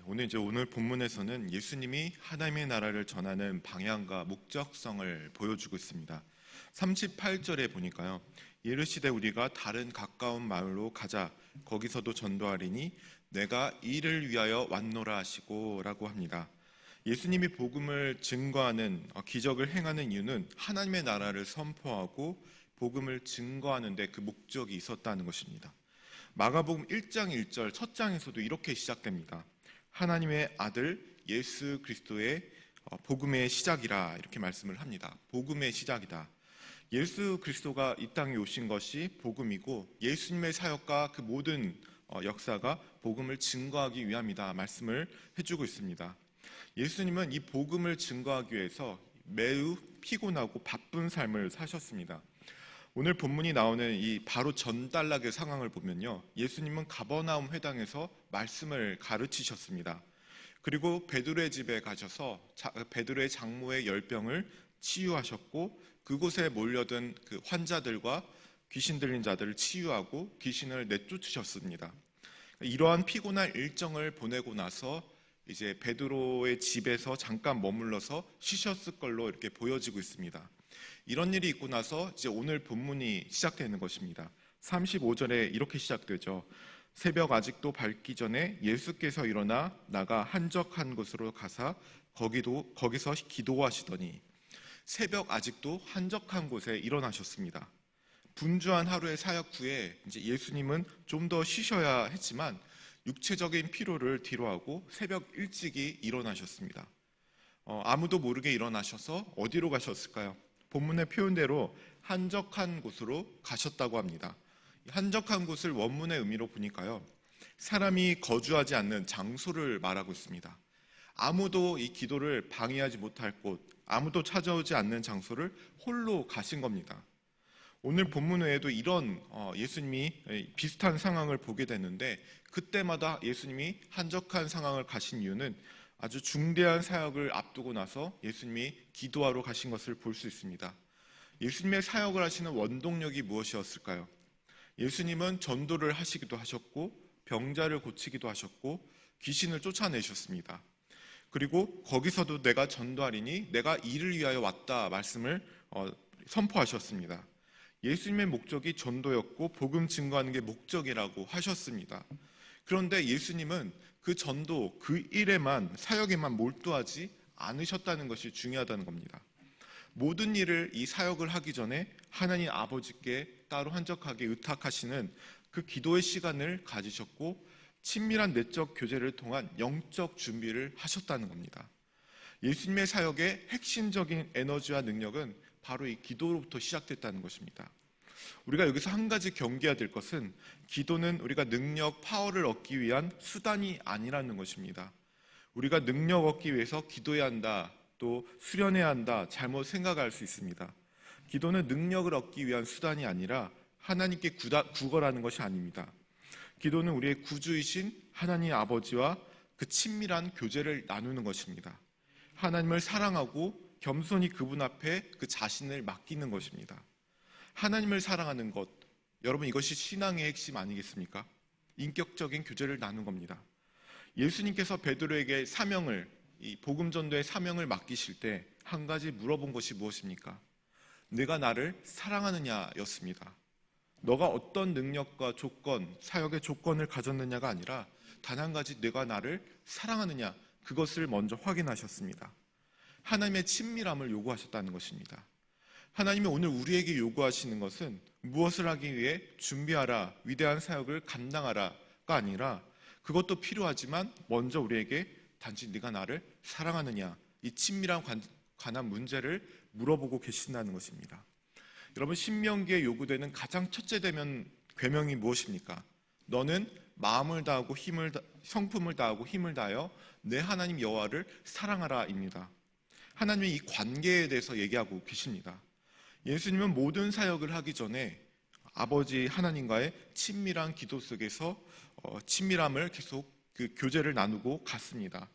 오늘 본문에서는 예수님이 하나님의 나라를 전하는 방향과 목적성을 보여주고 있습니다. 38절에 보니까요. 이르시되 우리가 다른 가까운 마을로 가자. 거기서도 전도하리니 내가 이를 위하여 왔노라 하시고 라고 합니다. 예수님이 복음을 증거하는 기적을 행하는 이유는 하나님의 나라를 선포하고 복음을 증거하는 데 그 목적이 있었다는 것입니다. 마가복음 1장 1절 첫 장에서도 이렇게 시작됩니다. 하나님의 아들 예수 그리스도의 복음의 시작이라 이렇게 말씀을 합니다. 복음의 시작이다. 예수 그리스도가 이 땅에 오신 것이 복음이고 예수님의 사역과 그 모든 역사가 복음을 증거하기 위함이다 말씀을 해주고 있습니다. 예수님은 이 복음을 증거하기 위해서 매우 피곤하고 바쁜 삶을 사셨습니다. 오늘 본문이 나오는 이 바로 전단락의 상황을 보면요, 예수님은 가버나움 회당에서 말씀을 가르치셨습니다. 그리고 베드로의 집에 가셔서 베드로의 장모의 열병을 치유하셨고 그곳에 몰려든 그 환자들과 귀신 들린 자들을 치유하고 귀신을 내쫓으셨습니다. 이러한 피곤한 일정을 보내고 나서 이제 베드로의 집에서 잠깐 머물러서 쉬셨을 걸로 이렇게 보여지고 있습니다. 이런 일이 있고 나서 이제 오늘 본문이 시작되는 것입니다. 35절에 이렇게 시작되죠. 새벽 아직도 밝기 전에 예수께서 일어나 나가 한적한 곳으로 가사 거기서 기도하시더니, 새벽 아직도 한적한 곳에 일어나셨습니다. 분주한 하루의 사역 후에 이제 예수님은 좀 더 쉬셔야 했지만 육체적인 피로를 뒤로하고 새벽 일찍이 일어나셨습니다. 아무도 모르게 일어나셔서 어디로 가셨을까요? 본문의 표현대로 한적한 곳으로 가셨다고 합니다. 한적한 곳을 원문의 의미로 보니까요, 사람이 거주하지 않는 장소를 말하고 있습니다. 아무도 이 기도를 방해하지 못할 곳, 아무도 찾아오지 않는 장소를 홀로 가신 겁니다. 오늘 본문 외에도 이런 예수님이 비슷한 상황을 보게 되는데, 그때마다 예수님이 한적한 상황을 가신 이유는 아주 중대한 사역을 앞두고 나서 예수님이 기도하러 가신 것을 볼 수 있습니다. 예수님의 사역을 하시는 원동력이 무엇이었을까요? 예수님은 전도를 하시기도 하셨고 병자를 고치기도 하셨고 귀신을 쫓아내셨습니다. 그리고 거기서도 내가 전도하리니 내가 이를 위하여 왔다 말씀을 선포하셨습니다. 예수님의 목적이 전도였고 복음 증거하는 게 목적이라고 하셨습니다. 그런데 예수님은 그 전도, 그 일에만, 사역에만 몰두하지 않으셨다는 것이 중요하다는 겁니다. 모든 일을 이 사역을 하기 전에 하나님 아버지께 따로 한적하게 의탁하시는 그 기도의 시간을 가지셨고 친밀한 내적 교제를 통한 영적 준비를 하셨다는 겁니다. 예수님의 사역의 핵심적인 에너지와 능력은 바로 이 기도로부터 시작됐다는 것입니다. 우리가 여기서 한 가지 경계해야 될 것은, 기도는 우리가 능력, 파워를 얻기 위한 수단이 아니라는 것입니다. 우리가 능력 얻기 위해서 기도해야 한다, 또 수련해야 한다, 잘못 생각할 수 있습니다. 기도는 능력을 얻기 위한 수단이 아니라 하나님께 구걸하는 것이 아닙니다. 기도는 우리의 구주이신 하나님 아버지와 그 친밀한 교제를 나누는 것입니다. 하나님을 사랑하고 겸손히 그분 앞에 그 자신을 맡기는 것입니다. 하나님을 사랑하는 것, 여러분 이것이 신앙의 핵심 아니겠습니까? 인격적인 교제를 나눈 겁니다. 예수님께서 베드로에게 이 복음 전도의 사명을 맡기실 때 한 가지 물어본 것이 무엇입니까? 네가 나를 사랑하느냐였습니다. 너가 어떤 능력과 조건, 사역의 조건을 가졌느냐가 아니라 단 한 가지, 네가 나를 사랑하느냐, 그것을 먼저 확인하셨습니다. 하나님의 친밀함을 요구하셨다는 것입니다. 하나님이 오늘 우리에게 요구하시는 것은 무엇을 하기 위해 준비하라, 위대한 사역을 감당하라가 아니라, 그것도 필요하지만 먼저 우리에게 단지 네가 나를 사랑하느냐, 이 친밀한 관한 문제를 물어보고 계신다는 것입니다. 여러분, 신명기에 요구되는 가장 첫째 계명이 무엇입니까? 너는 마음을 다하고 성품을 다하고 힘을 다하여 내 하나님 여호와를 사랑하라입니다. 하나님이 이 관계에 대해서 얘기하고 계십니다. 예수님은 모든 사역을 하기 전에 아버지 하나님과의 친밀한 기도 속에서 친밀함을 계속 그 교제를 나누고 갔습니다.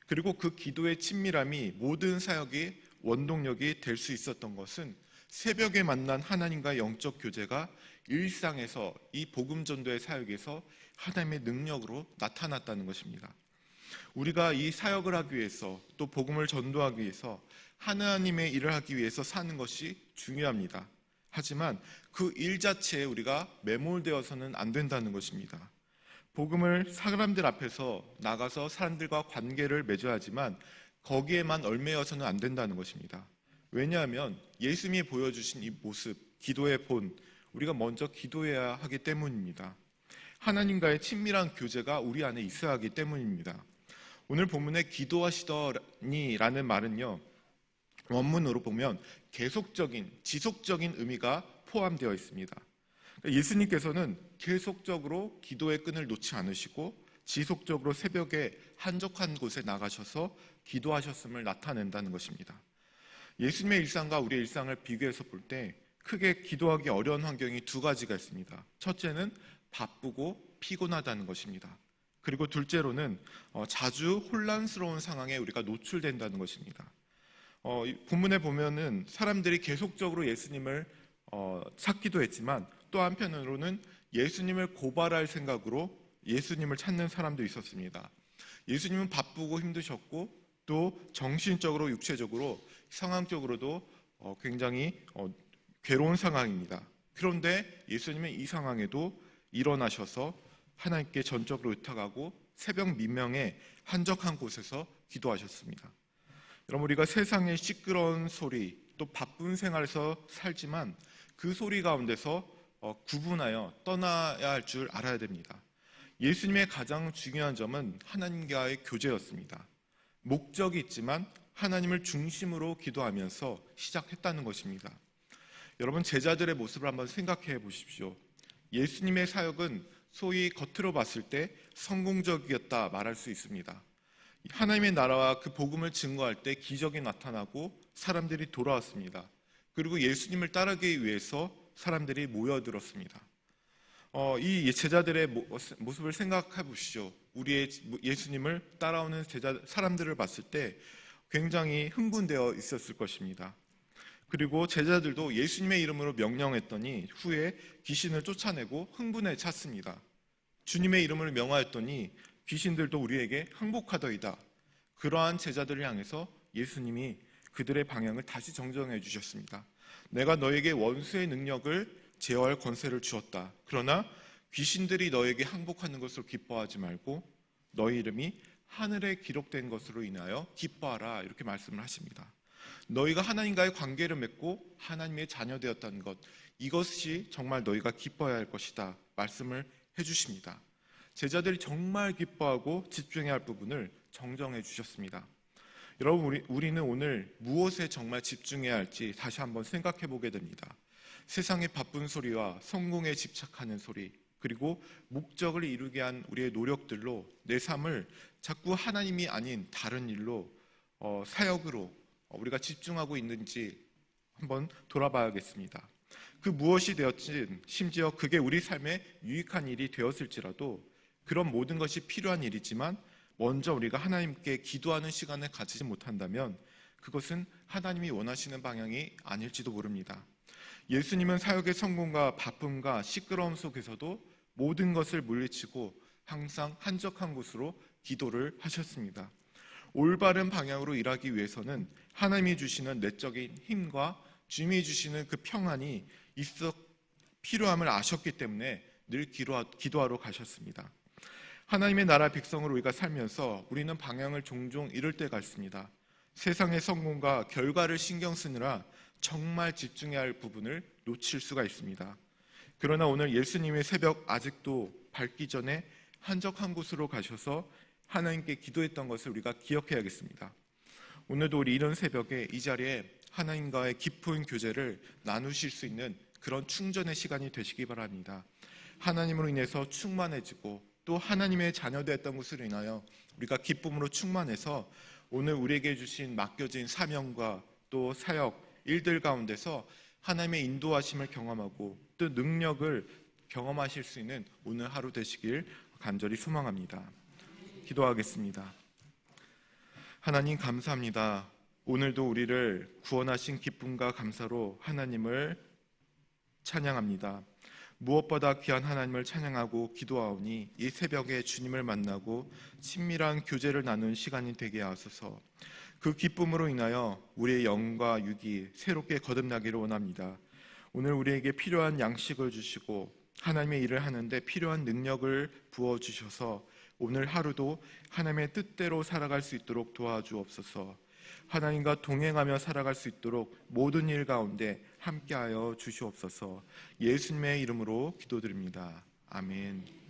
그리고 그 기도의 친밀함이 모든 사역의 원동력이 될 수 있었던 것은 새벽에 만난 하나님과의 영적 교제가 일상에서 이 복음 전도의 사역에서 하나님의 능력으로 나타났다는 것입니다. 우리가 이 사역을 하기 위해서 또 복음을 전도하기 위해서 하나님의 일을 하기 위해서 사는 것이 중요합니다. 하지만 그 일 자체에 우리가 매몰되어서는 안 된다는 것입니다. 복음을 사람들 앞에서 나가서 사람들과 관계를 맺어야 하지만 거기에만 얽매여서는 안 된다는 것입니다. 왜냐하면 예수님이 보여주신 이 모습, 기도의 본, 우리가 먼저 기도해야 하기 때문입니다. 하나님과의 친밀한 교제가 우리 안에 있어야 하기 때문입니다. 오늘 본문의 기도하시더니라는 말은요, 원문으로 보면 계속적인, 지속적인 의미가 포함되어 있습니다. 예수님께서는 계속적으로 기도의 끈을 놓지 않으시고 지속적으로 새벽에 한적한 곳에 나가셔서 기도하셨음을 나타낸다는 것입니다. 예수님의 일상과 우리의 일상을 비교해서 볼 때 크게 기도하기 어려운 환경이 두 가지가 있습니다. 첫째는 바쁘고 피곤하다는 것입니다. 그리고 둘째로는 자주 혼란스러운 상황에 우리가 노출된다는 것입니다. 본문에 보면은 사람들이 계속적으로 예수님을 찾기도 했지만 또 한편으로는 예수님을 고발할 생각으로 예수님을 찾는 사람도 있었습니다. 예수님은 바쁘고 힘드셨고 또 정신적으로 육체적으로 상황적으로도 굉장히 괴로운 상황입니다. 그런데 예수님은 이 상황에도 일어나셔서 하나님께 전적으로 의탁하고 새벽 미명에 한적한 곳에서 기도하셨습니다. 여러분, 우리가 세상의 시끄러운 소리 또 바쁜 생활에서 살지만 그 소리 가운데서 구분하여 떠나야 할 줄 알아야 됩니다. 예수님의 가장 중요한 점은 하나님과의 교제였습니다. 목적이 있지만 하나님을 중심으로 기도하면서 시작했다는 것입니다. 여러분, 제자들의 모습을 한번 생각해 보십시오. 예수님의 사역은 소위 겉으로 봤을 때 성공적이었다 말할 수 있습니다. 하나님의 나라와 그 복음을 증거할 때 기적이 나타나고 사람들이 돌아왔습니다. 그리고 예수님을 따르기 위해서 사람들이 모여들었습니다. 이 제자들의 모습을 생각해 보시죠. 우리의 예수님을 따라오는 사람들을 봤을 때 굉장히 흥분되어 있었을 것입니다. 그리고 제자들도 예수님의 이름으로 명령했더니 후에 귀신을 쫓아내고 흥분에 찼습니다. 주님의 이름을 명하였더니 귀신들도 우리에게 항복하더이다. 그러한 제자들을 향해서 예수님이 그들의 방향을 다시 정정해 주셨습니다. 내가 너에게 원수의 능력을 제어할 권세를 주었다. 그러나 귀신들이 너에게 항복하는 것으로 기뻐하지 말고 너희 이름이 하늘에 기록된 것으로 인하여 기뻐하라. 이렇게 말씀을 하십니다. 너희가 하나님과의 관계를 맺고 하나님의 자녀 되었다는 것, 이것이 정말 너희가 기뻐해야 할 것이다 말씀을 해주십니다. 제자들이 정말 기뻐하고 집중해야 할 부분을 정정해 주셨습니다. 여러분, 우리는 오늘 무엇에 정말 집중해야 할지 다시 한번 생각해 보게 됩니다. 세상의 바쁜 소리와 성공에 집착하는 소리, 그리고 목적을 이루게 한 우리의 노력들로 내 삶을 자꾸 하나님이 아닌 다른 일로 사역으로 우리가 집중하고 있는지 한번 돌아봐야겠습니다. 그 무엇이 되었든 심지어 그게 우리 삶에 유익한 일이 되었을지라도 그런 모든 것이 필요한 일이지만 먼저 우리가 하나님께 기도하는 시간을 가지지 못한다면 그것은 하나님이 원하시는 방향이 아닐지도 모릅니다. 예수님은 사역의 성공과 바쁨과 시끄러움 속에서도 모든 것을 물리치고 항상 한적한 곳으로 기도를 하셨습니다. 올바른 방향으로 일하기 위해서는 하나님이 주시는 내적인 힘과 주님이 주시는 그 평안이 있어 필요함을 아셨기 때문에 늘 기도하러 가셨습니다. 하나님의 나라 백성으로 우리가 살면서 우리는 방향을 종종 잃을 때가 있습니다. 세상의 성공과 결과를 신경 쓰느라 정말 집중해야 할 부분을 놓칠 수가 있습니다. 그러나 오늘 예수님의 새벽 아직도 밝기 전에 한적한 곳으로 가셔서 하나님께 기도했던 것을 우리가 기억해야겠습니다. 오늘도 우리 이런 새벽에 이 자리에 하나님과의 깊은 교제를 나누실 수 있는 그런 충전의 시간이 되시기 바랍니다. 하나님으로 인해서 충만해지고 또 하나님의 자녀되었던 것으로 인하여 우리가 기쁨으로 충만해서 오늘 우리에게 주신 맡겨진 사명과 또 사역, 일들 가운데서 하나님의 인도하심을 경험하고 또 능력을 경험하실 수 있는 오늘 하루 되시길 간절히 소망합니다. 기도하겠습니다. 하나님 감사합니다. 오늘도 우리를 구원하신 기쁨과 감사로 하나님을 찬양합니다. 무엇보다 귀한 하나님을 찬양하고 기도하오니 이 새벽에 주님을 만나고 친밀한 교제를 나누는 시간이 되게 하소서. 그 기쁨으로 인하여 우리의 영과 육이 새롭게 거듭나기를 원합니다. 오늘 우리에게 필요한 양식을 주시고 하나님의 일을 하는데 필요한 능력을 부어주셔서 오늘 하루도 하나님의 뜻대로 살아갈 수 있도록 도와주옵소서. 하나님과 동행하며 살아갈 수 있도록 모든 일 가운데 함께하여 주시옵소서. 예수님의 이름으로 기도드립니다. 아멘.